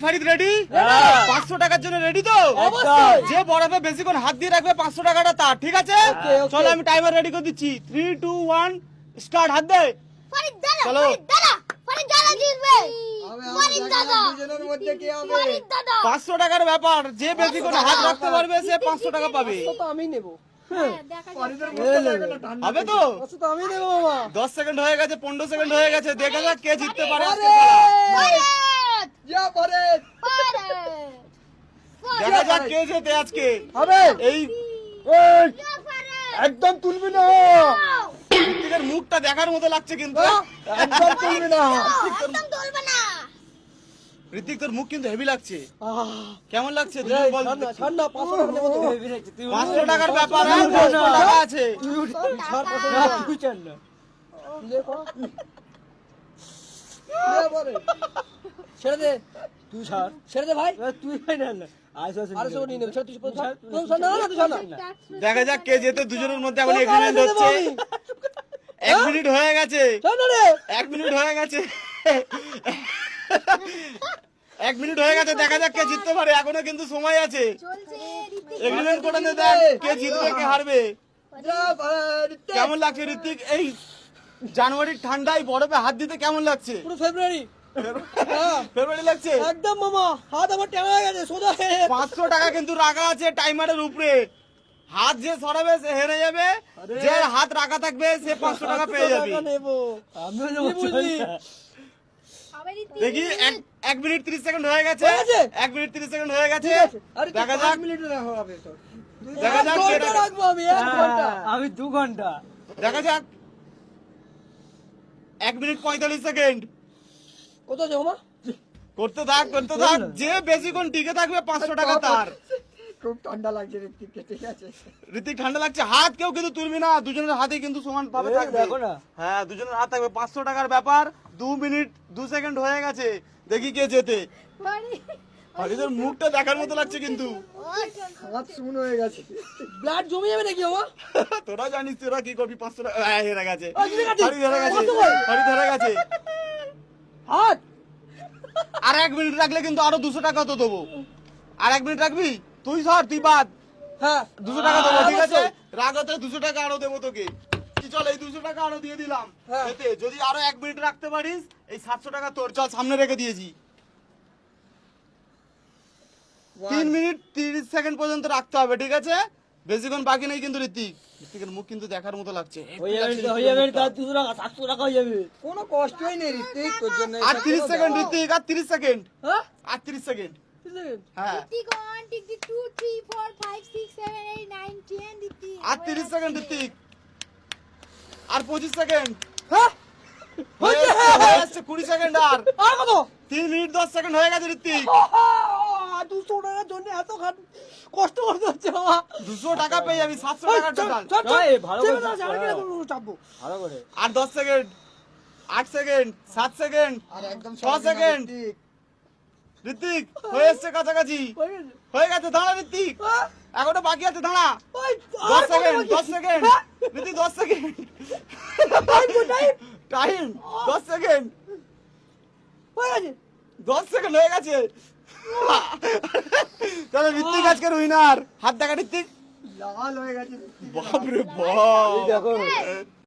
Farid ready? 500 টাকার জন্য ready তো? যে বরফে বেশিক্ষণ হাত দিয়ে রাখবে 500 টাকাটা তার, ঠিক আছে? চলো আমি টাইমার রেডি করে দিচ্ছি। 3 2 1 স্টার্ট। হাত দে। ফারিদ দাদা, চলো। ফারিদ দাদা জিতবে। ফারিদ দাদা, দুজনের মধ্যে কে হবে? ফারিদ দাদা। 500 টাকার ব্যাপার, যে বেশিক্ষণ হাত রাখতে পারবে সে 500 টাকা পাবে। তো আমি নেব। দেখা যাক। হবে তো? তো আমি নেব বাবা। 10 সেকেন্ড হয়ে গেছে, 15 সেকেন্ড হয়ে গেছে, দেখা যাক কে জিততে পারে আজকে। ফারিদ, যা পরে ফারিদ। দেখা যাক কে জেতে আজকে। হবে। এই ফারিদ। একদম তুলবি না। ঋত্বিকের মুখটা দেখার মতো লাগছে কিন্তু। একদম তুলবি না। একদম ধরবে না। ঋত্বিক তোর মুখ কিন্তু হেভি লাগছে। আহ, কেমন লাগছে তুই এই, বল। ছাড় না, ছাড় না, 500 টাকা নেবো তো। 500 টাকার ব্যাপার, 500 টাকা আছে। ছাড়, 500 টাকা। লে কর। লে পরে। ছেড়ে দে। তুই ছাড়। ছেড়ে দে ভাই। তুই ভাই না। আরে সব নিয়ে নেবে। ছেড়ে তুই ছাড়। তুই ছাড় না, না, তুই ছাড় না। দেখা যাক কে জেতে, দুজনের মধ্যে এখন এগ্রিমেন্ট হচ্ছে। 1 মিনিট হয়ে গেছে, ছাড় না রে। 1 মিনিট হয়ে গেছে, 1 মিনিট হয়ে গেছে। দেখা যাক কে জিততে পারে, এখনো কিন্তু সময় আছে। চলছে ঋতিক। এগ্রিমেন্ট করে নে, দেখ কে জিতবে কে হারবে। যা পরে। কেমন লাগছে ঋত্বিক এই জানুয়ারির ঠান্ডায় বরফে হাত দিতে কেমন লাগছে? পুরো ফেব্রুয়ারি। হ্যাঁ, ফেব্রুয়ারি লাগছে। একদম মামা। হাত আমার টেনে হয়ে গেছে সোজা। 500 টাকা কিন্তু রাখা আছে টাইমারের উপরে। হাত যে সরাবে সে হেরে যাবে, যে হাত রাখা থাকবে সে 500 টাকা পেয়ে যাবে। নেবো। আমিও বুঝলি। আবার ঋতিক। দেখি 1 মিনিট 30 সেকেন্ড হয়ে গেছে, হয়ে গেছে? 1 মিনিট 30 সেকেন্ড হয়ে গেছে। আরে দেখা যাক, মিনিটে রাখা হবে তো। দেখা যাক কে ঘন্টা রাখবো আমি, 1 ঘন্টা। আমি 2 ঘন্টা। দেখা যাক। 1 মিনিট 45 সেকেন্ড। কোথায় যাবো মা? করতে থাক, করতে থাক, যে বেশিক্ষণ টিকে থাকবে 500 টাকা তার। খুব ঠান্ডা লাগছে ঋত্বিককে, ঠিক আছে। ঋতিক ঠান্ডা লাগছে, হাত কেউ কিন্তু তুলবি না, দুজনের হাতে কিন্তু সমান ভাবে এই থাকবে। দেখো না। হ্যাঁ, দুজনের হাত থাকবে। 500 টাকার ব্যাপার। 2 মিনিট 2 সেকেন্ড হয়ে গেছে, দেখি কে জেতে। ফারিদ। হরিদের মুখটা দেখার মতো লাগছে কিন্তু। হাত শুকনো হয়ে গেছে। ব্লাড জমে যাবে নাকি বাবা? তোরা জানিস তোরা কি করবি। 500 টাকা হেরে গেছে, ওই জিরে কাটি। হরি ধরে গেছে, কত বল? হরি ধরে গেছে। হাত। আর 1 মিনিট রাখলে কিন্তু আরো 200 টাকা তো দেবো। আর 1 মিনিট রাখবি তুই, সর তুই বাদ। হ্যাঁ, 200 টাকা দেবো, ঠিক আছে? রাগতে 200 টাকা আরো দেবো তোকে। কি চল, এই 200 টাকা আরো দিয়ে দিলাম। হ্যাঁ। এতে যদি আরো 1 মিনিট রাখতে পারিস, এই 700 টাকা তোর। চল, সামনে রেখে দিয়েছি। 3 মিনিট 30 সেকেন্ড পর্যন্ত রাখতে হবে, ঠিক আছে? বেশিক্ষণ বাকি নেই কিন্তু ঋত্বিক। ঋত্বিকের মুখ কিন্তু দেখার মতো লাগছে। হয়ে যাবে তার 200 টাকা 700 টাকা হয়ে যাবে। কোনো কষ্টই নেই ঋত্বিক তোর জন্য। আর 30 সেকেন্ড ঋত্বিক, আর 30 সেকেন্ড, হ্যাঁ? আর 30 সেকেন্ড। 30 সেকেন্ড। হ্যাঁ, ঋতিক 1 ঋতিক 2 3 4 5 6 7 8 9 10 ঋতিক। আর 30 সেকেন্ড ঋত্বিক, আর 25 সেকেন্ড। হ্যাঁ? হয়ে আসছে 20 সেকেন্ড। আর আর কত? 3 মিনিট 10 সেকেন্ড হয়ে গেছে ঋত্বিক। 200 টাকার জন্য এত কষ্ট করতে হচ্ছে বাবা। 200 টাকা পেয়ে যাবি, 700 টাকা টোটাল। এই ভালো করে চাপবো। ভালো করে। আর 10 সেকেন্ড, 8 সেকেন্ড, 7 সেকেন্ড, আর একদম 6 সেকেন্ড। ঋত্বিক হয়ে এসছে কাছাকাছি, হয়ে গেছে। দাঁড়া ঋত্বিক, এখনো বাকি আছে, দাঁড়া। 10 second, 10 second Ritwik, 10 second. Time 10 second, 10 second হয়ে গেছে। তাহলে ঋত্বিক আজকের উইনার। হাত দেখা ঋত্বিক। লাল হয়ে গেছে। বাপরে বাপ। দেখো